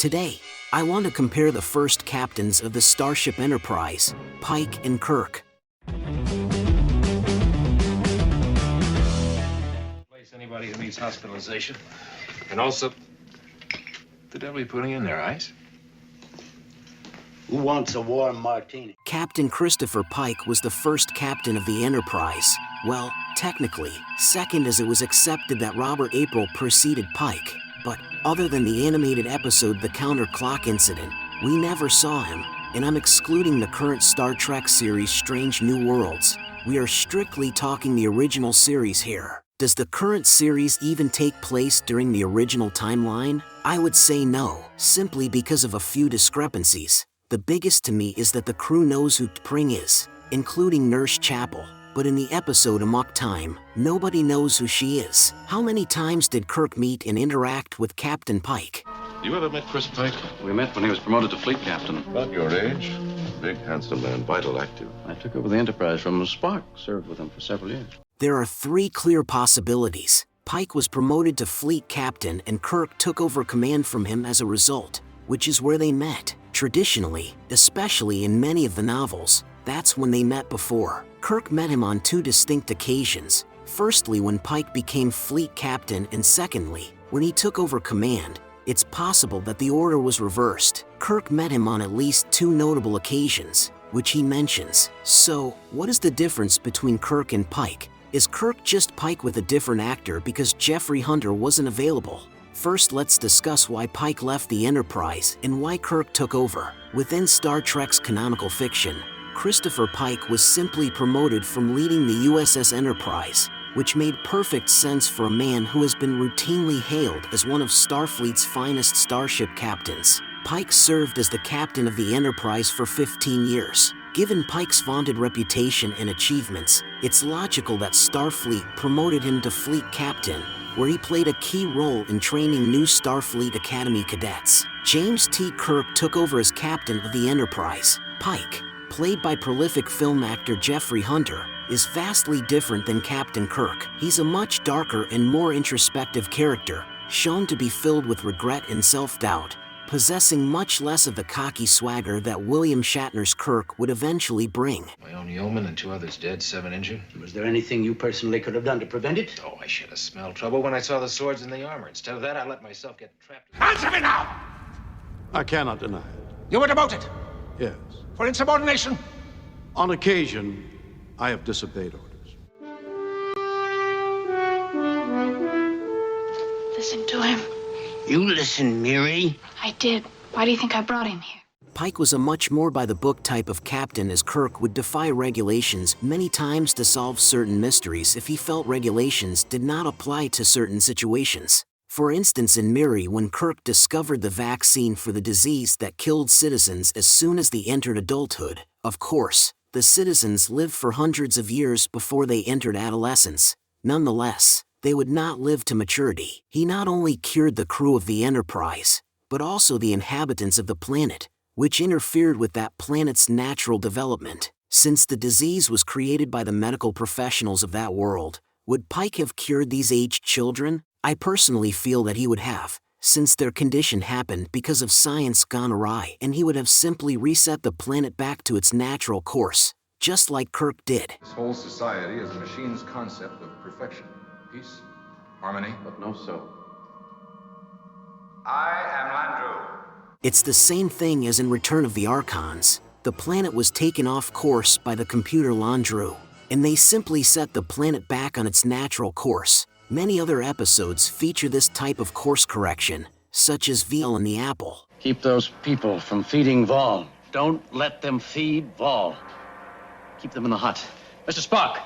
Today, I want to compare the first captains of the Starship Enterprise, Pike and Kirk. Place anybody who needs hospitalization. And also, the devil you putting in there, ice? Who wants a warm martini? Captain Christopher Pike was the first captain of the Enterprise. Well, technically, second, as it was accepted that Robert April preceded Pike. But other than the animated episode The Counter Clock Incident, we never saw him. And I'm excluding the current Star Trek series Strange New Worlds. We are strictly talking the original series here. Does the current series even take place during the original timeline? I would say no, simply because of a few discrepancies. The biggest to me is that the crew knows who T'Pring is, including Nurse Chapel. But in the episode Amok Time, nobody knows who she is. How many times did Kirk meet and interact with Captain Pike? You ever met Chris Pike? We met when he was promoted to fleet captain. About your age. Big, handsome man, vital, active. I took over the Enterprise from Spock, served with him for several years. There are three clear possibilities. Pike was promoted to fleet captain and Kirk took over command from him as a result, which is where they met. Traditionally, especially in many of the novels, that's when they met before. Kirk met him on two distinct occasions. Firstly, when Pike became fleet captain, and secondly, when he took over command. It's possible that the order was reversed. Kirk met him on at least two notable occasions, which he mentions. So, what is the difference between Kirk and Pike? Is Kirk just Pike with a different actor because Jeffrey Hunter wasn't available? First, let's discuss why Pike left the Enterprise and why Kirk took over. Within Star Trek's canonical fiction, Christopher Pike was simply promoted from leading the USS Enterprise, which made perfect sense for a man who has been routinely hailed as one of Starfleet's finest starship captains. Pike served as the captain of the Enterprise for 15 years. Given Pike's vaunted reputation and achievements, it's logical that Starfleet promoted him to fleet captain, where he played a key role in training new Starfleet Academy cadets. James T. Kirk took over as captain of the Enterprise. Pike, played by prolific film actor Jeffrey Hunter, is vastly different than Captain Kirk. He's a much darker and more introspective character, shown to be filled with regret and self-doubt, possessing much less of the cocky swagger that William Shatner's Kirk would eventually bring. My own yeoman and 2 others dead, 7 injured. Was there anything you personally could have done to prevent it? Oh, I should have smelled trouble when I saw the swords in the armor. Instead of that, I let myself get trapped. Answer me now! I cannot deny it. You were demoted Yes. for insubordination. On occasion, I have disobeyed orders. Listen to him. You listen, Miri. I did. Why do you think I brought him here? Pike was a much more by-the-book type of captain, as Kirk would defy regulations many times to solve certain mysteries if he felt regulations did not apply to certain situations. For instance, in Miri, when Kirk discovered the vaccine for the disease that killed citizens as soon as they entered adulthood, of course, the citizens lived for hundreds of years before they entered adolescence. Nonetheless, they would not live to maturity. He not only cured the crew of the Enterprise, but also the inhabitants of the planet, which interfered with that planet's natural development. Since the disease was created by the medical professionals of that world, would Pike have cured these aged children? I personally feel that he would have, since their condition happened because of science gone awry, and he would have simply reset the planet back to its natural course, just like Kirk did. This whole society is a machine's concept of perfection. Peace, harmony, but no soul. I am Landru. It's the same thing as in Return of the Archons. The planet was taken off course by the computer Landru, and they simply set the planet back on its natural course. Many other episodes feature this type of course correction, such as Veal and the Apple. Keep those people from feeding Vol. Don't let them feed Vol. Keep them in the hut. Mr. Spock!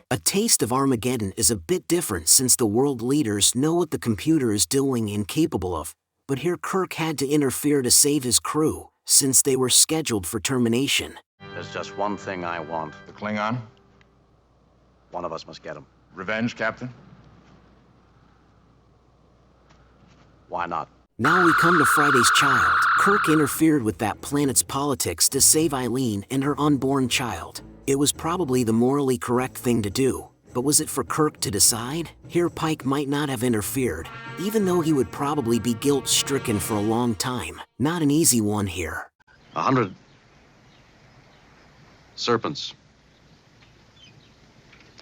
A Taste of Armageddon is a bit different since the world leaders know what the computer is doing and capable of, but here Kirk had to interfere to save his crew, since they were scheduled for termination. There's just one thing I want. The Klingon? One of us must get him. Revenge, Captain? Why not? Now we come to Friday's Child. Kirk interfered with that planet's politics to save Eileen and her unborn child. It was probably the morally correct thing to do, But was it for Kirk to decide? Here Pike might not have interfered, even though he would probably be guilt-stricken for a long time. Not an easy one here. 100 serpents.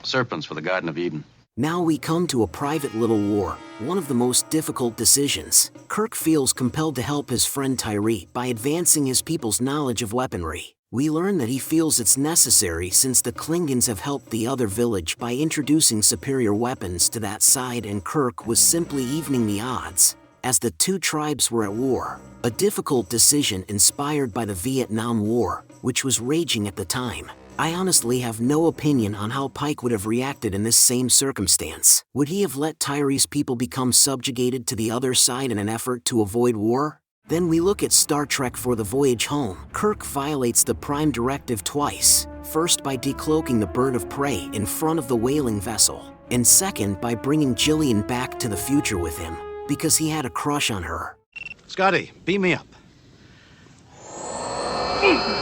Serpents for the Garden of Eden. Now we come to a private little war, one of the most difficult decisions. Kirk feels compelled to help his friend Tyree by advancing his people's knowledge of weaponry. We learn that he feels it's necessary since the Klingons have helped the other village by introducing superior weapons to that side, and Kirk was simply evening the odds, as the two tribes were at war. A difficult decision inspired by the Vietnam War, which was raging at the time. I honestly have no opinion on how Pike would have reacted in this same circumstance. Would he have let Tyree's people become subjugated to the other side in an effort to avoid war? Then we look at Star Trek for the Voyage Home. Kirk violates the Prime Directive twice. First by decloaking the bird of prey in front of the whaling vessel, and second by bringing Jillian back to the future with him, because he had a crush on her. Scotty, beam me up.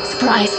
Surprise.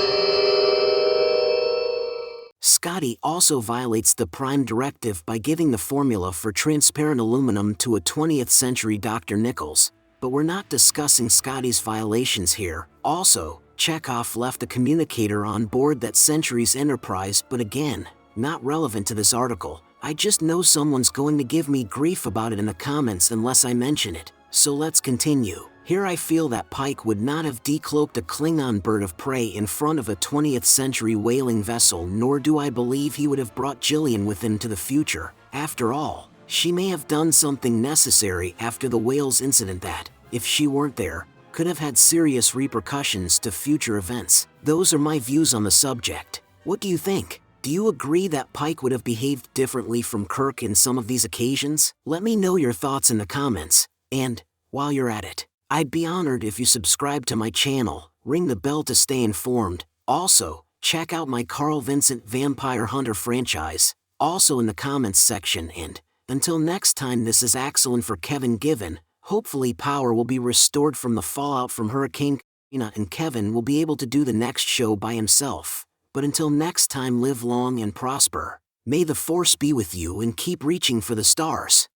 Scotty also violates the Prime Directive by giving the formula for transparent aluminum to a 20th century Dr. Nichols. But we're not discussing Scotty's violations here. Also, Chekhov left a communicator on board that Century's Enterprise, but again, not relevant to this article. I just know someone's going to give me grief about it in the comments unless I mention it. So let's continue. Here I feel that Pike would not have decloaked a Klingon bird of prey in front of a 20th century whaling vessel, nor do I believe he would have brought Jillian with him to the future. After all, she may have done something necessary after the whales incident that, if she weren't there, could have had serious repercussions to future events. Those are my views on the subject. What do you think? Do you agree that Pike would have behaved differently from Kirk in some of these occasions? Let me know your thoughts in the comments. And, while you're at it, I'd be honored if you subscribe to my channel, ring the bell to stay informed. Also, check out my Carl Vincent Vampire Hunter franchise, also in the comments section, and, until next time, this is Axel for Kevin Given. Hopefully power will be restored from the fallout from Hurricane Katrina and Kevin will be able to do the next show by himself. But until next time, live long and prosper. May the Force be with you and keep reaching for the stars.